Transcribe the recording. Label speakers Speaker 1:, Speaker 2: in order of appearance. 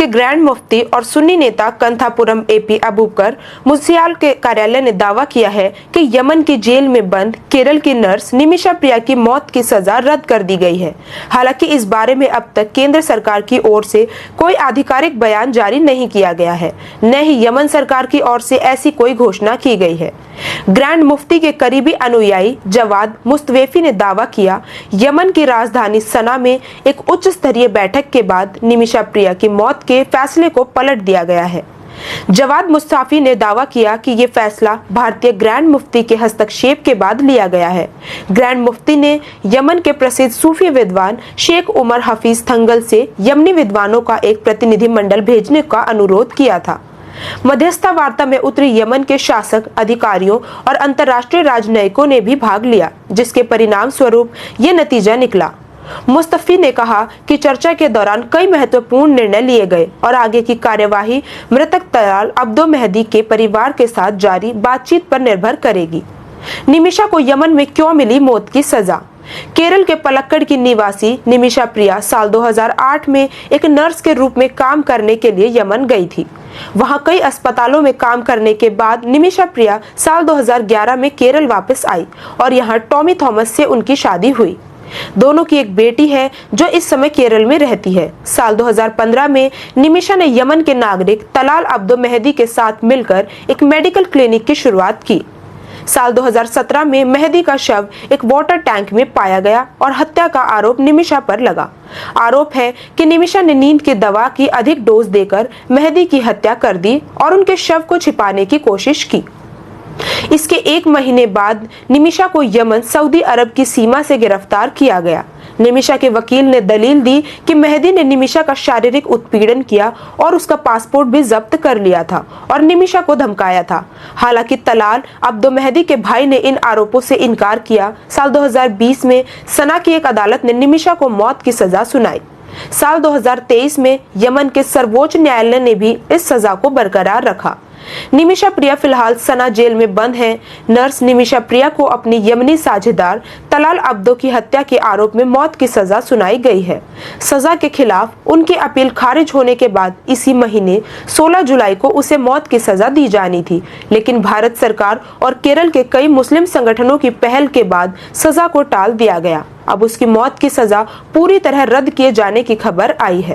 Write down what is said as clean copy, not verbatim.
Speaker 1: के ग्रैंड मुफ्ती और सुन्नी नेता कंथापुरम एपी अबूबकर मुंशियाल के कार्यालय ने दावा किया है कि यमन की जेल में बंद केरल की नर्स निमिषा प्रिया की मौत की सजा रद्द कर दी गई है। हालांकि इस बारे में अब तक केंद्र सरकार की ओर से कोई आधिकारिक बयान जारी नहीं किया गया है, न ही यमन सरकार की ओर से ऐसी कोई घोषणा की गई है। ग्रैंड मुफ्ती के करीबी अनुयायी जवाद मुस्तवैफी ने दावा किया, यमन की राजधानी सना में एक उच्च स्तरीय बैठक के बाद निमिषा प्रिया की मौत के फैसले को पलट दिया गया है। जवाद मुस्तफी ने दावा किया कि ये फैसला भारतीय ग्रैंड मुफ्ती के हस्तक्षेप के बाद लिया गया है। ग्रैंड मुफ्ती ने यमन के प्रसिद्ध सूफी विद्वान शेख उमर हफीज थंगल से यमनी विद्वानों का एक प्रतिनिधि मंडल भेजने का अनुरोध किया था। मध्यस्थता वार्ता में उतरे यमन के शासक, अधिकारियों और अंतर्राष्ट्रीय राजनयिकों ने भी भाग लिया, जिसके परिणाम स्वरूप ये नतीजा निकला। मुस्तफी ने कहा कि चर्चा के दौरान कई महत्वपूर्ण निर्णय लिए गए और आगे की कार्यवाही मृतक तलाल अब्दो मेहदी के परिवार के साथ जारी बातचीत पर निर्भर करेगी। निमिषा को यमन में क्यों मिली मौत की सजा? केरल के पलक्कड़ की निवासी निमिषा प्रिया साल 2008 में एक नर्स के रूप में काम करने के लिए यमन गई थी। वहां कई अस्पतालों में काम करने के बाद निमिषा प्रिया साल 2011 में केरल वापस आई और यहां टॉमी थॉमस से उनकी शादी हुई। दोनों की एक बेटी है जो इस समय केरल में रहती है। साल 2015 में निमिषा ने यमन के नागरिक तलाल अब्दो मेहदी के साथ मिलकर एक मेडिकल क्लिनिक की शुरुआत की। साल 2017 में मेहदी का शव एक वाटर टैंक में पाया गया और हत्या का आरोप निमिषा पर लगा। आरोप है कि निमिषा ने नींद की दवा की अधिक डोज देकर मेहदी की हत्या कर दी और उनके शव को छिपाने की कोशिश की। इसके एक महीने बाद निमिषा को यमन सऊदी अरब की सीमा से गिरफ्तार किया गया। निमिषा के वकील ने दलील दी कि मेहदी ने निमिषा का शारीरिक उत्पीड़न किया और उसका पासपोर्ट भी जब्त कर लिया था और निमिषा को धमकाया था। हालांकि तलाल अब्दो मेहदी के भाई ने इन आरोपों से इनकार किया। साल 2020 में सना की एक अदालत ने निमिषा को मौत की सजा सुनाई। साल 2023 में यमन के सर्वोच्च न्यायालय ने भी इस सजा को बरकरार रखा। निमिषा प्रिया फिलहाल सना जेल में बंद है। नर्स निमिषा प्रिया को अपनी यमनी साझेदार तलाल अब्दो की हत्या के आरोप में मौत की सजा सुनाई गई है। सजा के खिलाफ उनकी अपील खारिज होने के बाद इसी महीने 16 जुलाई को उसे मौत की सजा दी जानी थी, लेकिन भारत सरकार और केरल के कई मुस्लिम संगठनों की पहल के बाद सजा को टाल दिया गया। अब उसकी मौत की सजा पूरी तरह रद्द किए जाने की खबर आई है।